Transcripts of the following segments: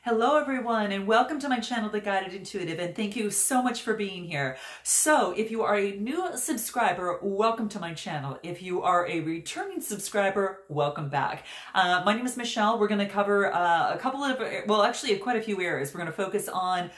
Hello everyone, and welcome to my channel, The Guided Intuitive, and thank you so much for being here. So if you are a new subscriber, welcome to my channel. If you are a returning subscriber, welcome back. My name is Michelle. We're going to cover a couple of, well, actually quite a few areas. We're going to focus on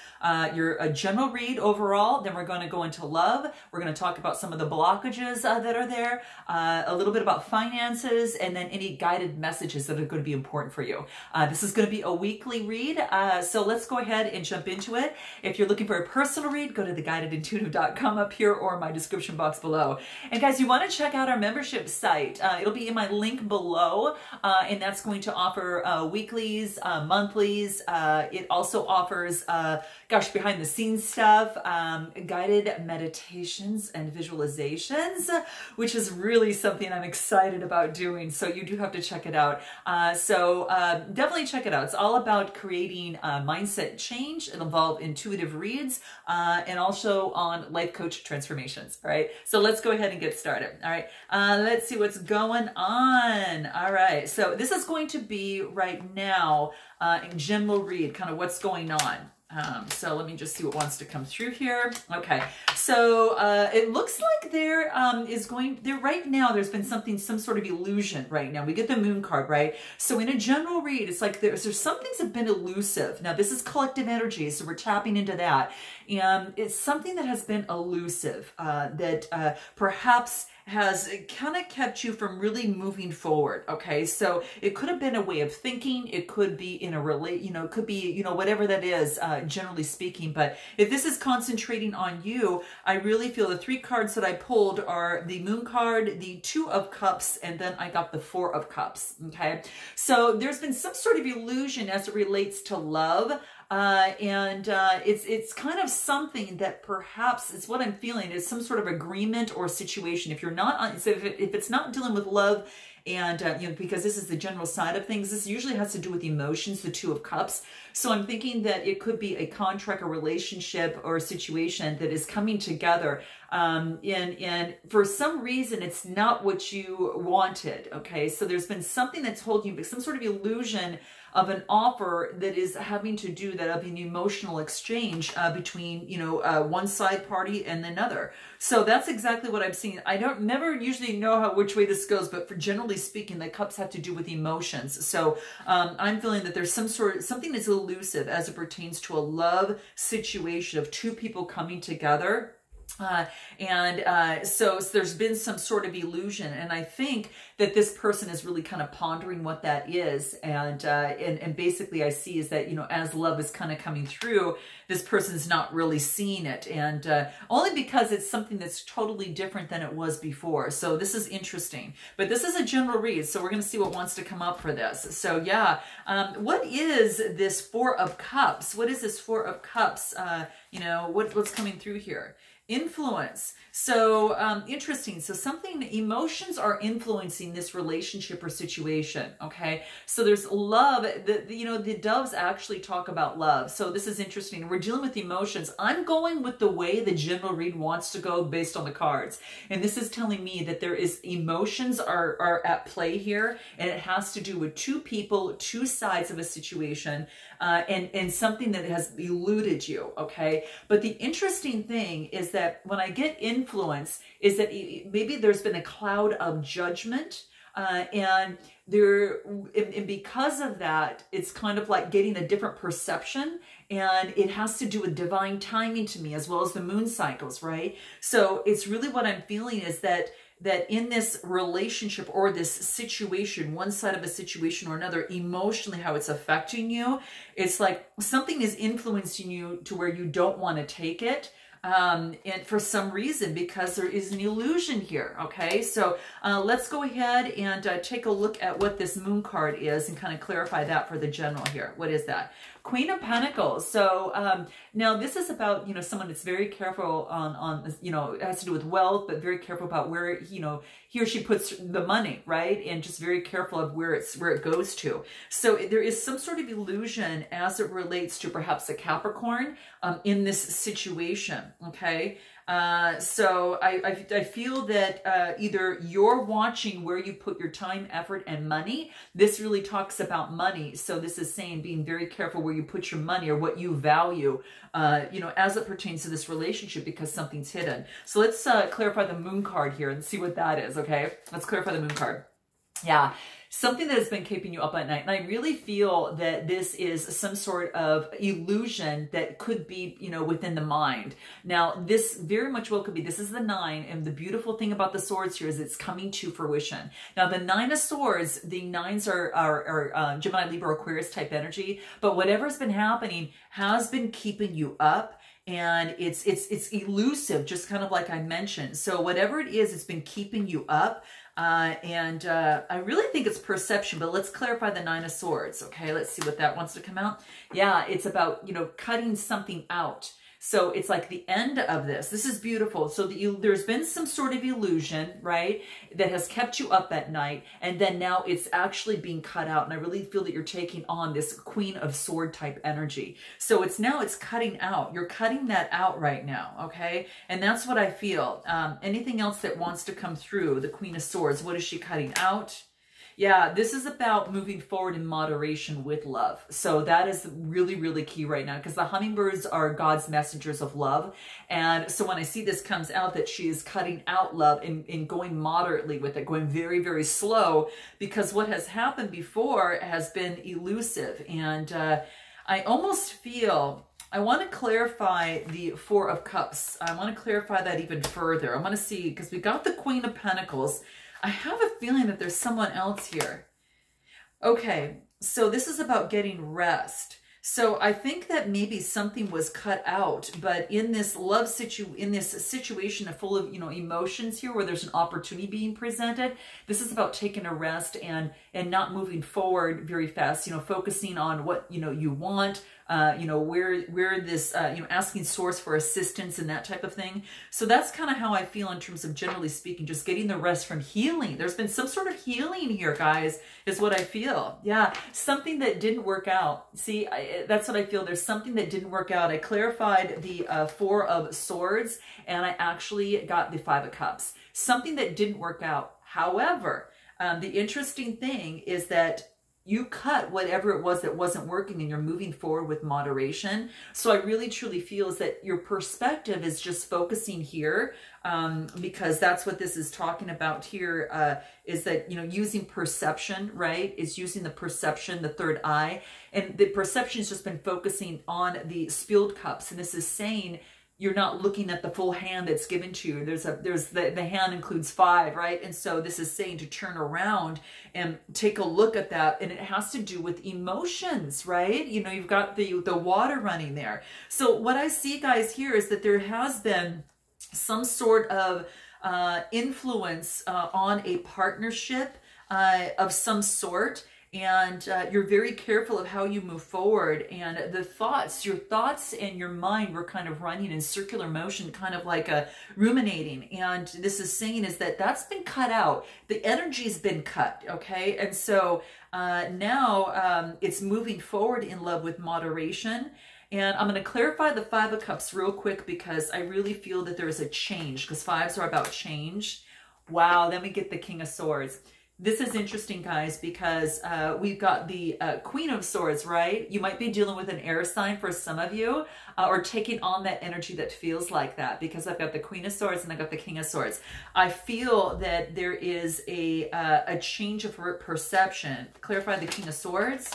your general read overall, then we're going to go into love. We're going to talk about some of the blockages that are there, a little bit about finances, and then any guided messages that are going to be important for you. This is going to be a weekly read. So let's go ahead and jump into it. If you're looking for a personal read, go to TheGuidedIntuitive.com up here or my description box below. And guys, you want to check out our membership site. It'll be in my link below, and that's going to offer weeklies, monthlies. It also offers, behind the scenes stuff, guided meditations and visualizations, which is really something I'm excited about doing. So you do have to check it out. Definitely check it out. It's all about creating mindset change. It'll involve intuitive reads and also on life coach transformations. All right. So let's go ahead and get started. All right. Let's see what's going on. All right. So this is going to be right now in general read, kind of what's going on. So let me just see what wants to come through here. Okay, so it looks like there right now there's been some sort of illusion right now. We get the moon card, right? So in a general read, it's like there's some things have been elusive. Now this is collective energy, so we're tapping into that. And it's something that has been elusive that perhaps has kind of kept you from really moving forward. Okay, so it could have been a way of thinking. It could be in a it could be, whatever that is, generally speaking. But if this is concentrating on you, I really feel the three cards that I pulled are the Moon card, the Two of Cups, and then I got the Four of Cups. Okay, so there's been some sort of illusion as it relates to love. It's kind of something that perhaps it's what I'm feeling is some sort of agreement or situation. If you're not on, so if it's not dealing with love and, because this is the general side of things, this usually has to do with emotions, the Two of Cups. So I'm thinking that it could be a contract, a relationship, or a situation that is coming together. And for some reason, it's not what you wanted. Okay. So there's been something that's holding you back, some sort of illusion of an offer that is having to do that of an emotional exchange between, one side party and another. So that's exactly what I'm seeing. I never usually know which way this goes, but for generally speaking, the cups have to do with emotions. So I'm feeling that there's something that's elusive as it pertains to a love situation of two people coming together. So there's been some sort of illusion, and I think that this person is really kind of pondering what that is, and basically I see is that, as love is kind of coming through, this person's not really seeing it, and only because it's something that's totally different than it was before. So this is interesting, but this is a general read, so we're going to see what wants to come up for this. So yeah, what is this Four of Cups? What is this Four of Cups? What's coming through here? Influence. So interesting. So emotions are influencing this relationship or situation. Okay. So there's love. The doves actually talk about love. So this is interesting. We're dealing with emotions. I'm going with the way the general read wants to go based on the cards. And this is telling me that there is emotions are at play here. And it has to do with two people, two sides of a situation, and something that has eluded you. Okay. But the interesting thing is that when I get influence is that maybe there's been a cloud of judgment, and because of that, it's kind of like getting a different perception, and it has to do with divine timing to me as well as the moon cycles, right? So it's really what I'm feeling is that in this relationship or this situation, one side of a situation or another, emotionally, how it's affecting you, it's like something is influencing you to where you don't want to take it. And for some reason, because there is an illusion here. Okay, so let's go ahead and take a look at what this Moon card is and kind of clarify that for the general here. What is that? Queen of Pentacles. So now this is about, someone that's very careful on it has to do with wealth, but very careful about where, he or she puts the money, right? And just very careful of where it goes to. So there is some sort of illusion as it relates to perhaps a Capricorn in this situation. Okay. So I feel that either you're watching where you put your time, effort, and money. This really talks about money. So this is saying being very careful where you put your money or what you value, you know, as it pertains to this relationship, because something's hidden. So let's clarify the moon card here and see what that is, okay? Let's clarify the moon card. Yeah. Something that has been keeping you up at night. And I really feel that this is some sort of illusion that could be, you know, within the mind. Now, this very much well could be. This is the 9. And the beautiful thing about the swords here is it's coming to fruition. Now, the 9 of swords, the 9s are Gemini, Libra, Aquarius type energy. But whatever's been happening has been keeping you up. And it's elusive, just kind of like I mentioned. So whatever it is, it's been keeping you up. I really think it's perception, but let's clarify the 9 of Swords. Okay, let's see what that wants to come out. Yeah, it's about, you know, cutting something out. So it's like the end of this. This is beautiful. So there's been some sort of illusion, right, that has kept you up at night. And then now it's actually being cut out. And I really feel that you're taking on this Queen of Sword type energy. So it's cutting out. You're cutting that out right now, okay? And that's what I feel. Anything else that wants to come through, the Queen of Swords, what is she cutting out? Yeah, this is about moving forward in moderation with love. So that is really, really key right now, because the hummingbirds are God's messengers of love. And so when I see this comes out that she is cutting out love and going moderately with it, going very, very slow, because what has happened before has been elusive. And I almost feel... I want to clarify the 4 of Cups. I want to clarify that even further. I want to see, because we got the Queen of Pentacles. I have a feeling that there's someone else here. Okay, so this is about getting rest. So I think that maybe something was cut out, but in this situation full of, you know, emotions here, where there's an opportunity being presented, this is about taking a rest and not moving forward very fast, you know, focusing on what, you know, you want, you know, where this, you know, asking source for assistance and that type of thing. So that's kind of how I feel in terms of, generally speaking, just getting the rest from healing. There's been some sort of healing here, guys, is what I feel. Yeah, something that didn't work out. See, that's what I feel. There's something that didn't work out. I clarified the 4 of Swords, and I actually got the 5 of Cups. Something that didn't work out. However, the interesting thing is that you cut whatever it was that wasn't working and you're moving forward with moderation. So I really truly feel is that your perspective is just focusing here, because that's what this is talking about here, is that, you know, using perception, right? Is using the perception, the third eye. And the perception has just been focusing on the spilled cups. And this is saying you're not looking at the full hand that's given to you. The hand includes 5, right? And so this is saying to turn around and take a look at that. And it has to do with emotions, right? You know, you've got the water running there. So what I see, guys, here is that there has been some sort of influence on a partnership of some sort. And you're very careful of how you move forward. And the thoughts, your thoughts and your mind were kind of running in circular motion, kind of like a ruminating. And this is saying is that that's been cut out. The energy's been cut, okay? And so now it's moving forward in love with moderation. And I'm going to clarify the 5 of Cups real quick, because I really feel that there is a change, because 5s are about change. Wow, then we get the King of Swords. This is interesting, guys, because we've got the Queen of Swords, right? You might be dealing with an air sign for some of you, or taking on that energy that feels like that, because I've got the Queen of Swords and I've got the King of Swords. I feel that there is a change of perception. Clarify the King of Swords.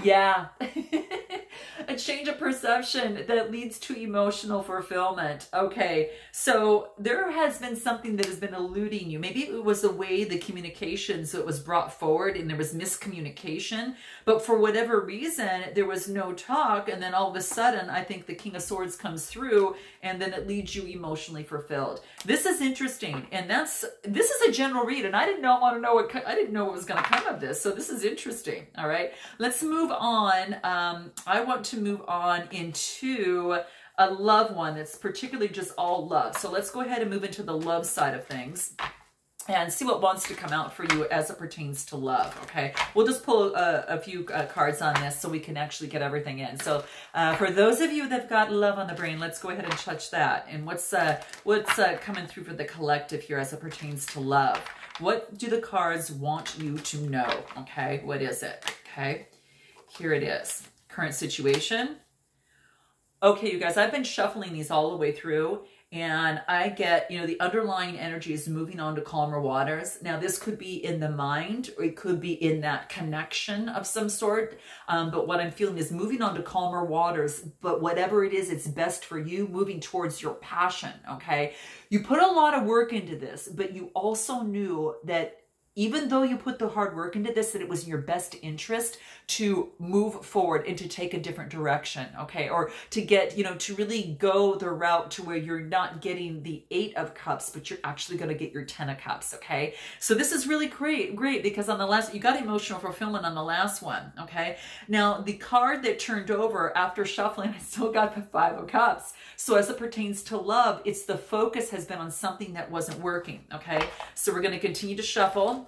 Yeah. A change of perception that leads to emotional fulfillment. Okay, so there has been something that has been eluding you. Maybe it was the way the communications that was brought forward and there was miscommunication, but for whatever reason, there was no talk, and then all of a sudden, I think the King of Swords comes through, and then it leaves you emotionally fulfilled. This is interesting, and this is a general read, and I didn't know what was going to come of this, so this is interesting. All right, let's move on. I want to move on into a love one that's particularly just all love. So let's go ahead and move into the love side of things. and see what wants to come out for you as it pertains to love, okay? We'll just pull a few cards on this so we can actually get everything in. So for those of you that've got love on the brain, let's go ahead and touch that. And what's coming through for the collective here as it pertains to love? What do the cards want you to know, okay? What is it, okay? Here it is. Current situation. Okay, you guys, I've been shuffling these all the way through, and I get, you know, the underlying energy is moving on to calmer waters. Now, this could be in the mind, or it could be in that connection of some sort. But what I'm feeling is moving on to calmer waters. But whatever it is, it's best for you, moving towards your passion, okay? You put a lot of work into this, but you also knew that even though you put the hard work into this, that it was in your best interest to move forward and to take a different direction, okay? Or to get, you know, to really go the route to where you're not getting the 8 of Cups, but you're actually going to get your 10 of Cups, okay? So this is really great because on the last, you got emotional fulfillment on the last one, okay? Now, the card that turned over after shuffling, I still got the 5 of Cups. So as it pertains to love, it's the focus has been on something that wasn't working, okay? So we're going to continue to shuffle.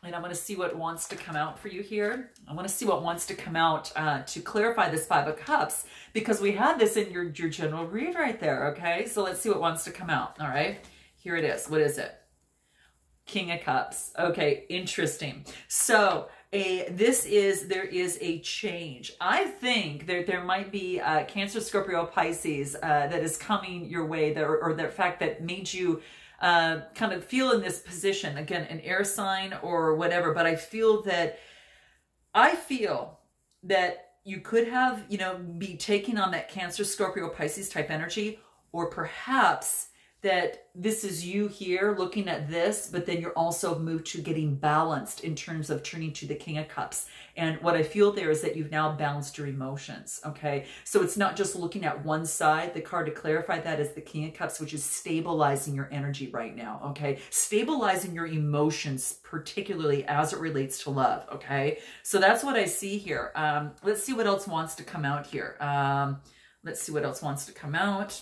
And I'm going to see what wants to come out for you here. I want to see what wants to come out to clarify this 5 of Cups, because we had this in your general read right there, okay? So let's see what wants to come out, all right? Here it is. What is it? King of Cups. Okay, interesting. So there is a change. I think there might be Cancer, Scorpio, Pisces that is coming your way, or the fact that made you kind of feel in this position, again, an air sign or whatever, but I feel that you could have, you know, be taking on that Cancer, Scorpio, Pisces type energy, or perhaps that this is you here looking at this, but then you're also moved to getting balanced in terms of turning to the King of Cups. And what I feel there is that you've now balanced your emotions, okay? So it's not just looking at one side. The card to clarify that is the King of Cups, which is stabilizing your energy right now, okay? Stabilizing your emotions, particularly as it relates to love, okay? So that's what I see here. Let's see what else wants to come out here. Let's see what else wants to come out.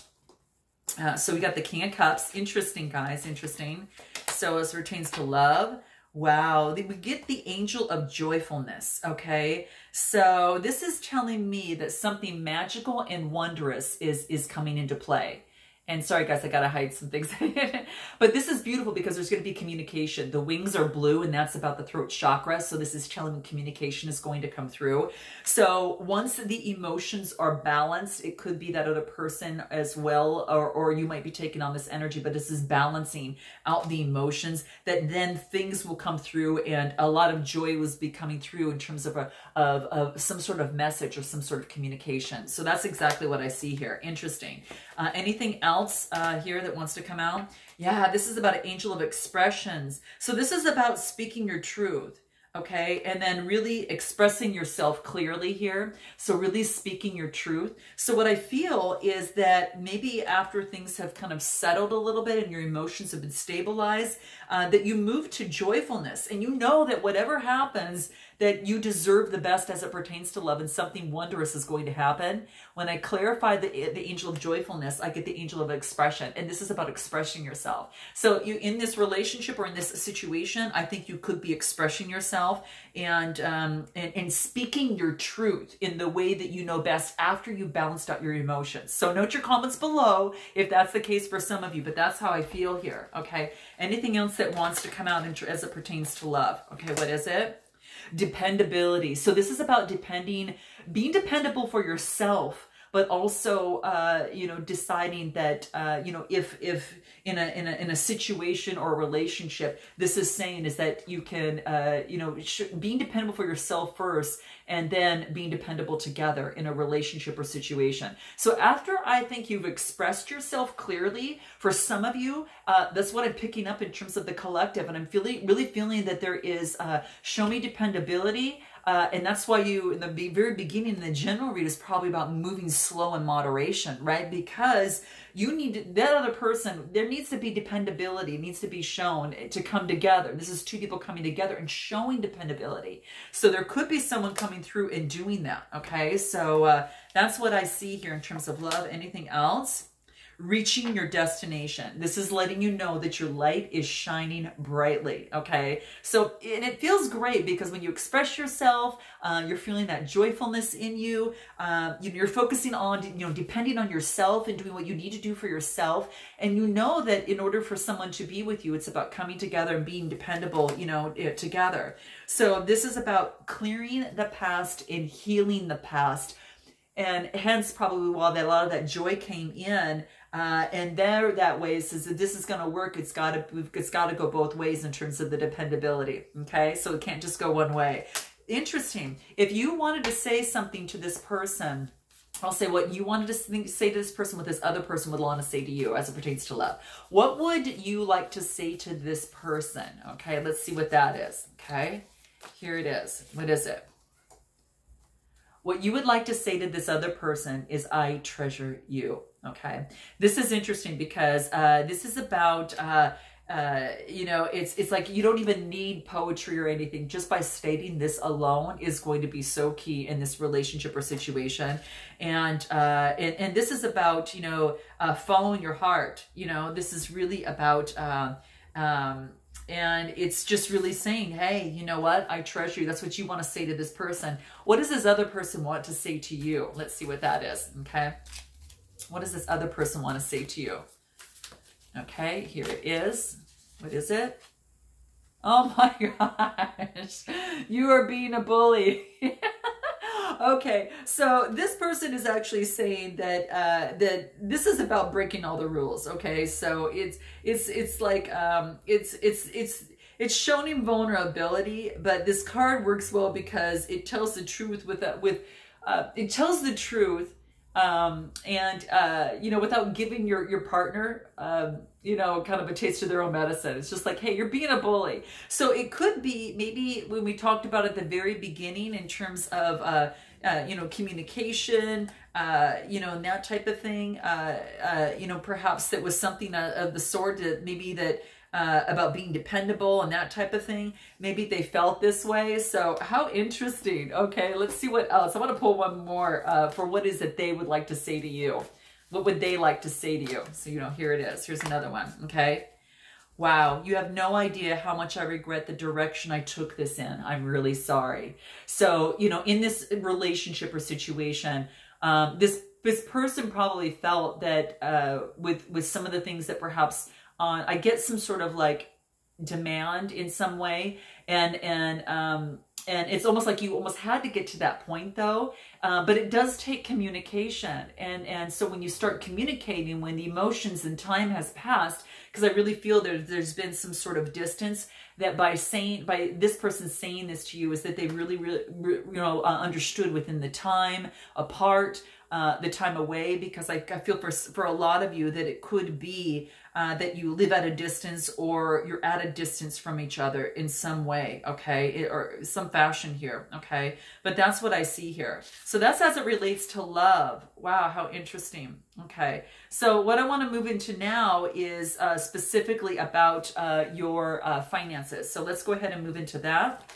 So we got the King of Cups. Interesting, guys. Interesting. So as it pertains to love, wow, we get the Angel of Joyfulness, okay? So this is telling me that something magical and wondrous is coming into play. And sorry, guys, I got to hide some things. But this is beautiful because there's going to be communication. The wings are blue, and that's about the throat chakra. So this is telling me communication is going to come through. So once the emotions are balanced, it could be that other person as well, or you might be taking on this energy, but this is balancing out the emotions, that then things will come through, and a lot of joy will be coming through in terms of some sort of message or some sort of communication. So that's exactly what I see here. Interesting. Anything else here that wants to come out? Yeah, this is about an angel of expressions. So this is about speaking your truth, okay? And then really expressing yourself clearly here. So really speaking your truth. So what I feel is that maybe after things have kind of settled a little bit and your emotions have been stabilized, that you move to joyfulness. And you know that whatever happens, that you deserve the best as it pertains to love, and something wondrous is going to happen. When I clarify the angel of joyfulness, I get the angel of expression, and this is about expressing yourself. So you, in this relationship or in this situation, I think you could be expressing yourself and speaking your truth in the way that you know best after you've balanced out your emotions. So note your comments below if that's the case for some of you, but that's how I feel here, okay? Anything else that wants to come out as it pertains to love? Okay, what is it? Dependability. So this is about being dependable for yourself, but also, deciding that, if in a situation or a relationship, this is saying is that you can, being dependable for yourself first, and then being dependable together in a relationship or situation. So after I think you've expressed yourself clearly, for some of you, that's what I'm picking up in terms of the collective, and I'm really feeling that there is show me dependability. And that's why you, in the very beginning, in the general read, is probably about moving slow in moderation, right? Because you need that other person, there needs to be dependability, it needs to be shown to come together. This is two people coming together and showing dependability. So there could be someone coming through and doing that, okay? So that's what I see here in terms of love. Anything else? reaching your destination. This is letting you know that your light is shining brightly, okay? So, and it feels great because when you express yourself, you're feeling that joyfulness in you. You're focusing on, depending on yourself and doing what you need to do for yourself. And you know that in order for someone to be with you, it's about coming together and being dependable, together. So this is about clearing the past and healing the past. And hence probably while a lot of that joy came in, and there that way says that this is going to work. It's got to go both ways in terms of the dependability. Okay. So it can't just go one way. Interesting. If you wanted to say something to this person, I'll say what you wanted to say to this person, what this other person would want to say to you as it pertains to love. What would you like to say to this person? Okay. Let's see what that is. Okay. Here it is. What is it? What you would like to say to this other person is, I treasure you. Okay. This is interesting because this is about, it's like you don't even need poetry or anything. Just by stating this alone is going to be so key in this relationship or situation. And this is about, following your heart. This is really about, and it's just really saying, hey, you know what? I treasure you. That's what you want to say to this person. What does this other person want to say to you? Let's see what that is. Okay. What does this other person want to say to you? Okay. Here it is. What is it? Oh my gosh. You are being a bully. Okay, so this person is actually saying that that this is about breaking all the rules. Okay, so it's like it's showing vulnerability, but this card works well because it tells the truth it tells the truth, without giving your partner kind of a taste of their own medicine. It's just like, hey, you're being a bully. So it could be maybe when we talked about at the very beginning in terms of communication, and that type of thing, perhaps that was something of the sort that maybe that about being dependable and that type of thing. Maybe they felt this way. So how interesting. Okay, let's see what else. I want to pull one more for what is it they would like to say to you. What would they like to say to you? So, here it is. Here's another one. Okay. Wow, you have no idea how much I regret the direction I took this in. I'm really sorry. So, in this relationship or situation, this person probably felt that with some of the things that perhaps I get some sort of like demand in some way, and it's almost like you almost had to get to that point though, but it does take communication, and so when you start communicating, when the emotions and time has passed, because I really feel there's been some sort of distance, that by this person saying this to you is that they really understood within the time apart, the time away, because I feel for a lot of you that it could be that you live at a distance or you're at a distance from each other in some way, okay, or some fashion here, okay, but that's what I see here. So that's as it relates to love. Wow, how interesting. Okay, so what I want to move into now is specifically about your finances. So let's go ahead and move into that.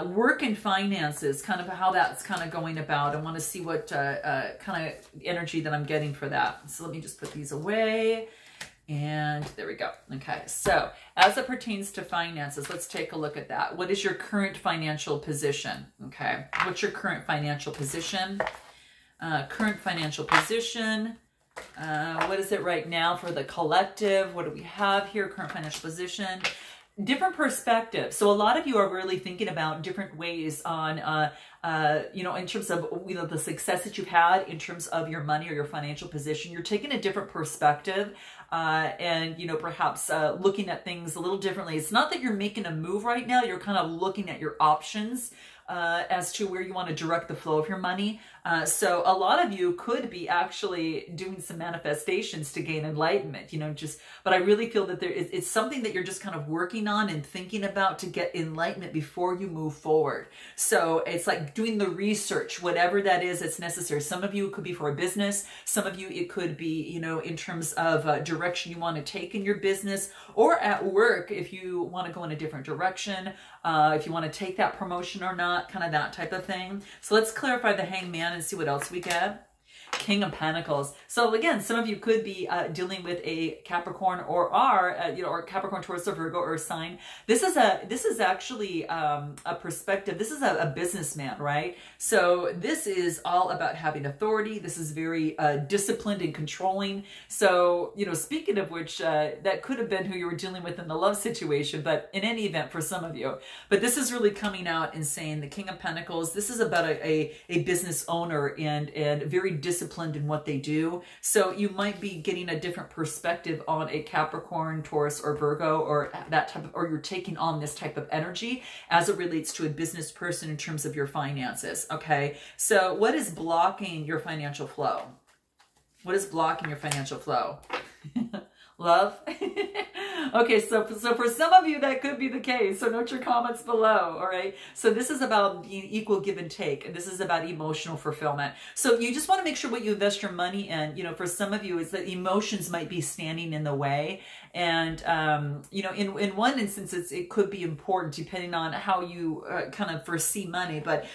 Work and finances, kind of how that's kind of going about. I want to see what kind of energy that I'm getting for that. So let me just put these away. And there we go. Okay, so as it pertains to finances, let's take a look at that. What is your current financial position? Okay, what's your current financial position? Current financial position. What is it right now for the collective? What do we have here? Current financial position. Different perspectives. So a lot of you are really thinking about different ways on, in terms of, the success that you've had in terms of your money or your financial position. You're taking a different perspective, and, perhaps looking at things a little differently. It's not that you're making a move right now. You're kind of looking at your options as to where you want to direct the flow of your money. So a lot of you could be actually doing some manifestations to gain enlightenment, but I really feel that it's something that you're just kind of working on and thinking about to get enlightenment before you move forward. So it's like doing the research, whatever that is that's necessary. Some of you it could be for a business. Some of you it could be, in terms of direction you want to take in your business, or at work if you want to go in a different direction, if you want to take that promotion or not, kind of that type of thing. So let's clarify the Hangman and see what else we get. King of Pentacles. So again, some of you could be dealing with a Capricorn or are, you know, or Capricorn, Taurus, or Virgo, or sign. This is actually a perspective. This is a businessman, right? So this is all about having authority. This is very disciplined and controlling. So, you know, speaking of which, that could have been who you were dealing with in the love situation, but in any event, for some of you. But this is really coming out and saying the King of Pentacles, this is about a business owner and very disciplined in what they do. So you might be getting a different perspective on a Capricorn, Taurus, or Virgo, or that type of, or you're taking on this type of energy as it relates to a business person in terms of your finances. Okay. So what is blocking your financial flow? What is blocking your financial flow? Love? Okay, so for some of you, that could be the case. So note your comments below, all right? So this is about being equal give and take. And this is about emotional fulfillment. So you just want to make sure what you invest your money in, you know, for some of you is that emotions might be standing in the way. And, you know, in one instance, it could be important depending on how you kind of foresee money. But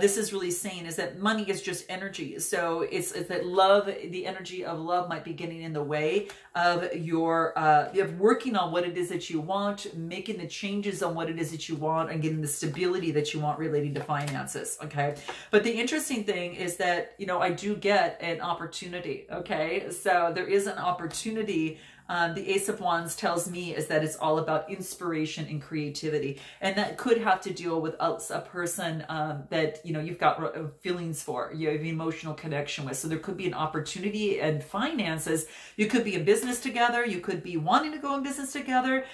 this is really saying is that money is just energy. So it's that love, the energy of love might be getting in the way of your, of working on what it is that you want, making the changes on what it is that you want, and getting the stability that you want relating to finances. Okay. But the interesting thing is that, you know, I do get an opportunity. Okay. So there is an opportunity. The Ace of Wands tells me is that it's all about inspiration and creativity. And that could have to deal with a person that, you know, you've got feelings for, you have an emotional connection with. So there could be an opportunity and finances. You could be in business together. You could be wanting to go in business together.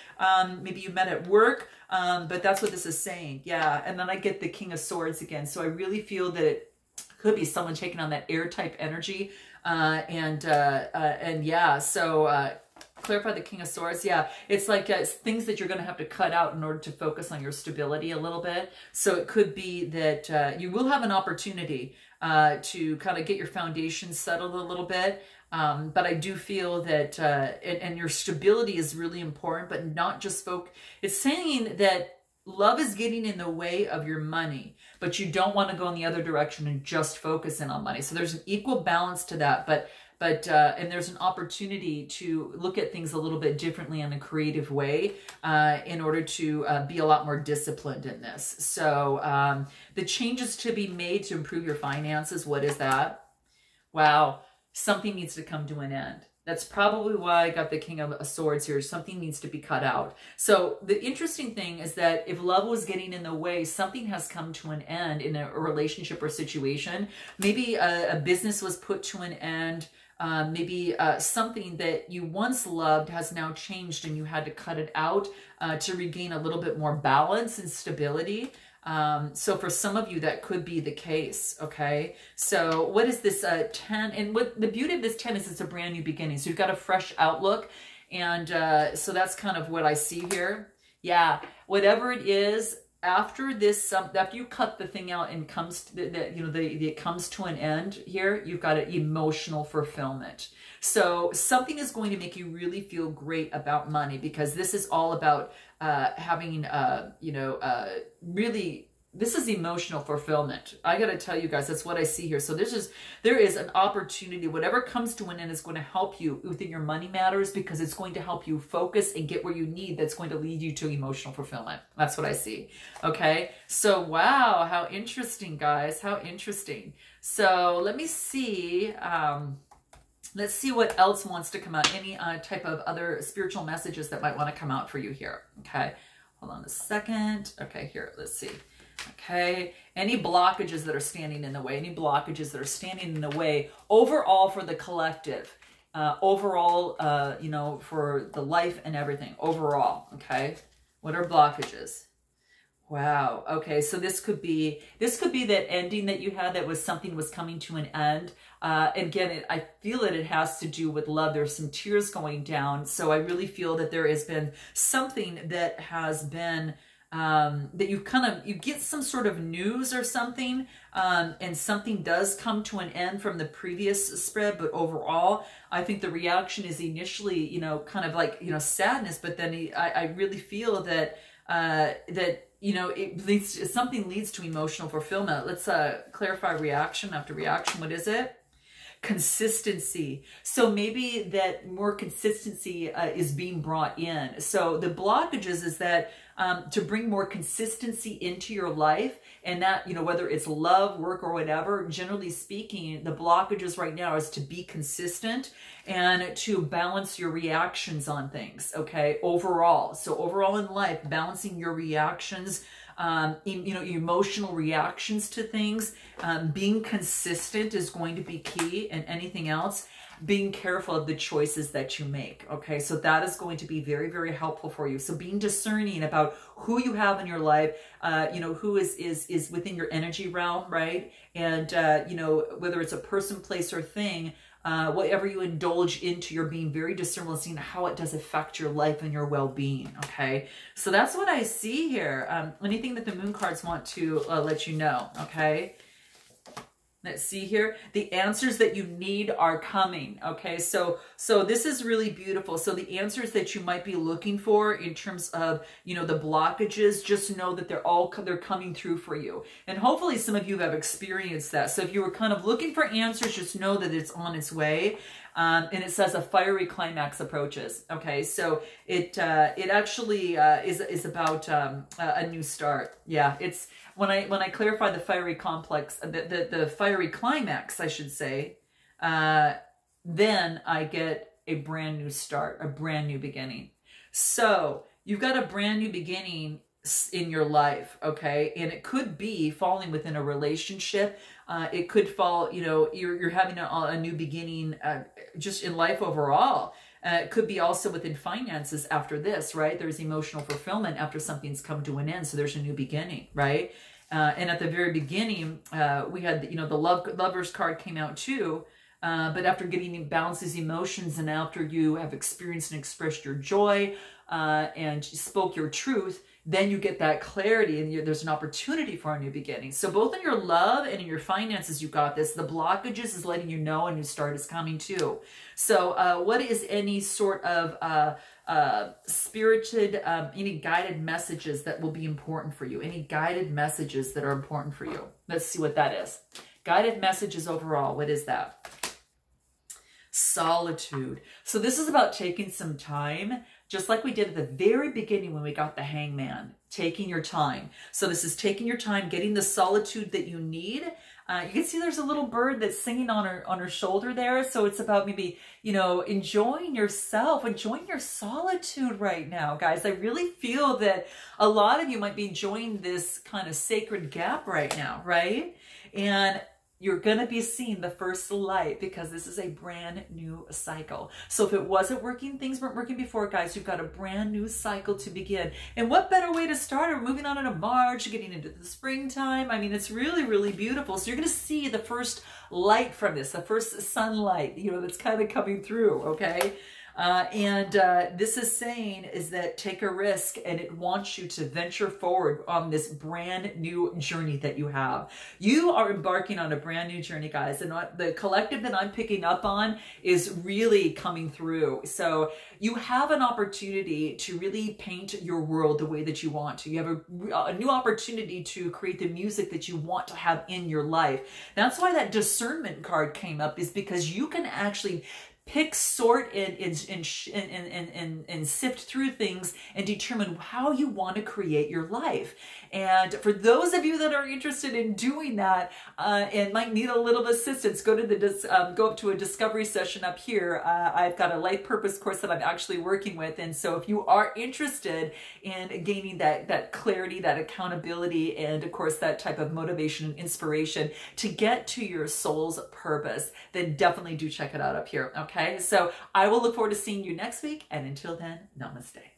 Maybe you met at work, but that's what this is saying. Yeah. And then I get the King of Swords again. So I really feel that it could be someone taking on that air type energy. And yeah, so, clarify the King of Swords. Yeah, it's like it's things that you're going to have to cut out in order to focus on your stability a little bit. So it could be that you will have an opportunity to kind of get your foundation settled a little bit. But I do feel that, and your stability is really important, but not just it's saying that love is getting in the way of your money, but you don't want to go in the other direction and just focus in on money. So there's an equal balance to that, but and there's an opportunity to look at things a little bit differently in a creative way in order to be a lot more disciplined in this. So the changes to be made to improve your finances, what is that? Wow, something needs to come to an end. That's probably why I got the King of Swords here. Something needs to be cut out. So the interesting thing is that if love was getting in the way, something has come to an end in a relationship or situation. Maybe a business was put to an end. Maybe something that you once loved has now changed and you had to cut it out to regain a little bit more balance and stability. So for some of you, that could be the case. Okay. So what is this 10? And what the beauty of this 10 is it's a brand new beginning. So you've got a fresh outlook. And so that's kind of what I see here. Yeah. Whatever it is, after this, after you cut the thing out and comes to it comes to an end here, you've got an emotional fulfillment. So something is going to make you really feel great about money, because this is all about having, really, this is emotional fulfillment. I got to tell you guys, that's what I see here. So there is an opportunity. Whatever comes to an end is going to help you within your money matters, because it's going to help you focus and get where you need. That's going to lead you to emotional fulfillment. That's what I see. Okay. So, wow. How interesting, guys. How interesting. So let me see. Let's see what else wants to come out. Any type of other spiritual messages that might want to come out for you here. Okay. Hold on a second. Okay. Here, let's see. Okay, any blockages that are standing in the way, any blockages that are standing in the way overall for the collective, overall, for the life and everything overall. Okay, what are blockages? Wow. Okay, so this could be that ending that you had, that was something was coming to an end. Again, I feel that it has to do with love. There's some tears going down. So I really feel that there has been something that has been that you get some sort of news or something, and something does come to an end from the previous spread, but overall, I think the reaction is initially, kind of like, sadness, but then I really feel that, something leads to emotional fulfillment. Let's clarify reaction after reaction. What is it? consistency. So maybe that more consistency is being brought in. So the blockages is that to bring more consistency into your life, and that, you know, whether it's love, work, or whatever, generally speaking, the blockages right now is to be consistent and to balance your reactions on things, okay, overall. So overall in life, balancing your reactions, you know, emotional reactions to things, being consistent is going to be key, and anything else, being careful of the choices that you make. Okay, so that is going to be very, very helpful for you. So being discerning about who you have in your life, you know, who is within your energy realm, right? And you know, whether it's a person, place, or thing, whatever you indulge into, you're being very discernible and seeing how it does affect your life and your well-being. Okay, so that's what I see here. Anything that the moon cards want to let you know. Okay. Let's see here. The answers that you need are coming. Okay, so this is really beautiful. So the answers that you might be looking for in terms of, you know, the blockages, just know that they're coming through for you. And hopefully some of you have experienced that. So if you were kind of looking for answers, just know that it's on its way. And it says a fiery climax approaches. Okay, so it actually is about a new start. Yeah, it's when I clarify the fiery complex, the fiery climax, I should say, then I get a brand new start, a brand new beginning. So you've got a brand new beginning in your life, okay? And it could be falling within a relationship. It could fall, you know, you're having a new beginning just in life overall. It could be also within finances after this, right? There's emotional fulfillment after something's come to an end. So there's a new beginning, right? And at the very beginning, we had, you know, the Lover's card came out too. But after getting balanced these emotions, and after you have experienced and expressed your joy and spoke your truth, then you get that clarity, and there's an opportunity for a new beginning. So both in your love and in your finances, you got this. The blockages is letting you know a new start is coming too. So what is any sort of spirited, any guided messages that will be important for you? Any guided messages that are important for you? Let's see what that is. Guided messages overall, what is that? Solitude. So this is about taking some time, just like we did at the very beginning when we got the Hangman, taking your time. So this is taking your time, getting the solitude that you need. You can see there's a little bird that's singing on her shoulder there. So it's about maybe, you know, enjoying yourself, enjoying your solitude right now, guys. I really feel that a lot of you might be enjoying this kind of sacred gap right now, right? And you're going to be seeing the first light, because this is a brand new cycle. So if it wasn't working, things weren't working before, guys, you've got a brand new cycle to begin. And what better way to start? We're moving on into March, getting into the springtime. I mean, it's really, really beautiful. So you're going to see the first light from this, the first sunlight, you know, that's kind of coming through, okay? This is saying is that take a risk, and it wants you to venture forward on this brand new journey that you have. You are embarking on a brand new journey, guys, and the collective that I'm picking up on is really coming through. So you have an opportunity to really paint your world the way that you want to. You have a new opportunity to create the music that you want to have in your life. That's why that discernment card came up, is because you can actually pick, sort, and sift through things and determine how you want to create your life. And for those of you that are interested in doing that and might need a little assistance, go up to a discovery session up here. I've got a life purpose course that I'm actually working with. And so if you are interested in gaining that clarity, that accountability, and of course that type of motivation and inspiration to get to your soul's purpose, then definitely do check it out up here. Okay, so I will look forward to seeing you next week. And until then, namaste.